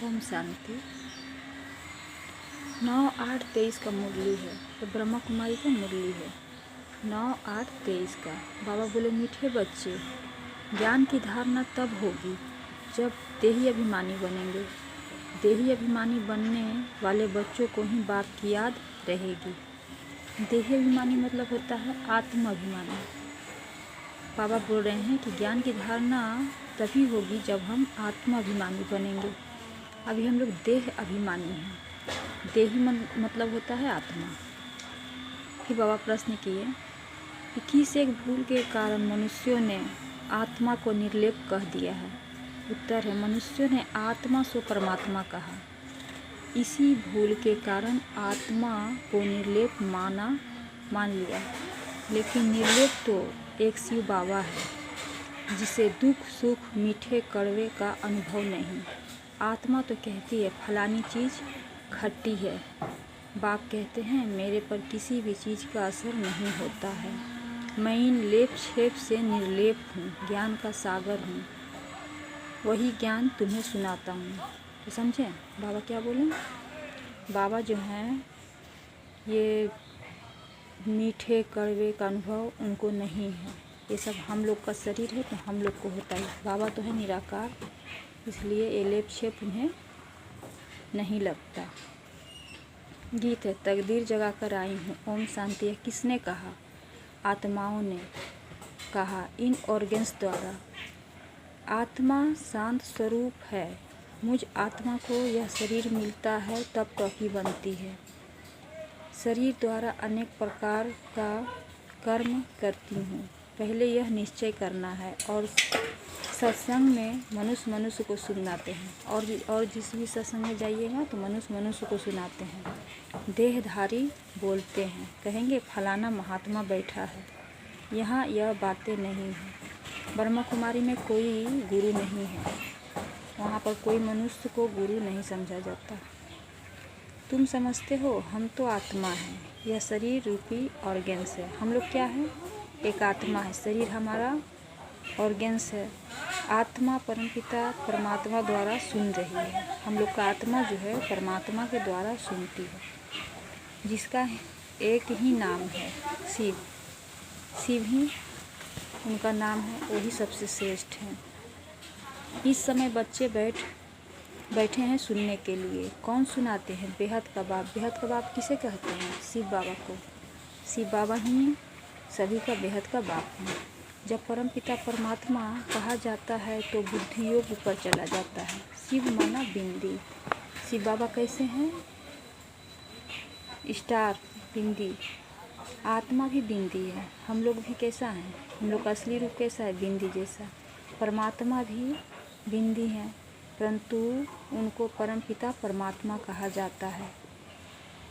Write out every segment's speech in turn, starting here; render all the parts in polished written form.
ओम शांति। 9-8-23 का मुरली है, तो ब्रह्मा कुमारी का मुरली है। 9-8-23 का बाबा बोले, मीठे बच्चे, ज्ञान की धारणा तब होगी जब देही अभिमानी बनेंगे। देही अभिमानी बनने वाले बच्चों को ही बाप की याद रहेगी। देही अभिमानी मतलब होता है आत्म अभिमानी। बाबा बोल रहे हैं कि ज्ञान की धारणा तभी होगी जब हम आत्म अभिमानी बनेंगे। अभी हम लोग देह अभिमानी हैं। देही मतलब होता है आत्मा। फिर बाबा प्रश्न किए कि किस एक भूल के कारण मनुष्यों ने आत्मा को निर्लेप कह दिया है। उत्तर है, मनुष्यों ने आत्मा से परमात्मा कहा। इसी भूल के कारण आत्मा को निर्लेप मान लिया। लेकिन निर्लेप तो एक शिव बाबा है जिसे दुख सुख मीठे कड़वे का अनुभव नहीं। आत्मा तो कहती है फलानी चीज़ खट्टी है। बाप कहते हैं मेरे पर किसी भी चीज़ का असर नहीं होता है। मैं इन लेप छेप से निर्लेप हूँ, ज्ञान का सागर हूँ। वही ज्ञान तुम्हें सुनाता हूँ। तो समझे बाबा क्या बोले? बाबा जो हैं ये मीठे कड़वे का अनुभव उनको नहीं है। ये सब हम लोग का शरीर है तो हम लोग को होता है। बाबा तो है निराकार, इसलिए ये लेप छेप उन्हें नहीं लगता। गीत है, तकदीर जगा कर आई हूँ ओम शांति है। किसने कहा? आत्माओं ने कहा इन ऑर्गन्स द्वारा। आत्मा शांत स्वरूप है। मुझ आत्मा को यह शरीर मिलता है तब टॉकी बनती है। शरीर द्वारा अनेक प्रकार का कर्म करती हूँ। पहले यह निश्चय करना है और सत्संग में मनुष्य को सुनाते हैं। और जिस भी सत्संग में जाइएगा तो मनुष्य को सुनाते हैं। देहधारी बोलते हैं, कहेंगे फलाना महात्मा बैठा है। यहाँ यह बातें नहीं हैं। ब्रह्मा कुमारी में कोई गुरु नहीं है। वहाँ पर कोई मनुष्य को गुरु नहीं समझा जाता। तुम समझते हो हम तो आत्मा हैं। यह शरीर रूपी ऑर्गन्स है। हम लोग क्या है? एक आत्मा है। शरीर हमारा ऑर्गन्स है। आत्मा परमपिता परमात्मा द्वारा सुन रही है। हम लोग का आत्मा जो है परमात्मा के द्वारा सुनती है, जिसका एक ही नाम है शिव। शिव ही उनका नाम है, वही सबसे श्रेष्ठ है। इस समय बच्चे बैठे हैं सुनने के लिए। कौन सुनाते हैं? बेहद का बाप। बेहद का बाप किसे कहते हैं? शिव बाबा को। शिव बाबा ही सभी का बेहद का बाप है। जब परमपिता परमात्मा कहा जाता है तो बुद्धि योग ऊपर चला जाता है। शिव माना बिंदी। शिव बाबा कैसे हैं? स्टार बिंदी। आत्मा भी बिंदी है। हम लोग भी कैसा है? हम लोग का असली रूप कैसा है? बिंदी जैसा। परमात्मा भी बिंदी है, परंतु उनको परमपिता परमात्मा कहा जाता है।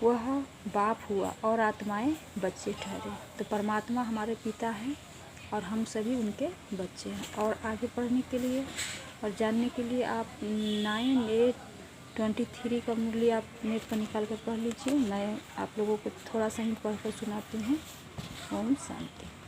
वह बाप हुआ और आत्माएं बच्चे ठहरे। तो परमात्मा हमारे पिता हैं और हम सभी उनके बच्चे हैं। और आगे पढ़ने के लिए और जानने के लिए आप 9-8-23 का मुरली आप नेट पर निकाल कर पढ़ लीजिए। मैं आप लोगों को थोड़ा सा ही पढ़ कर सुनाती हूँ। ओम शांति।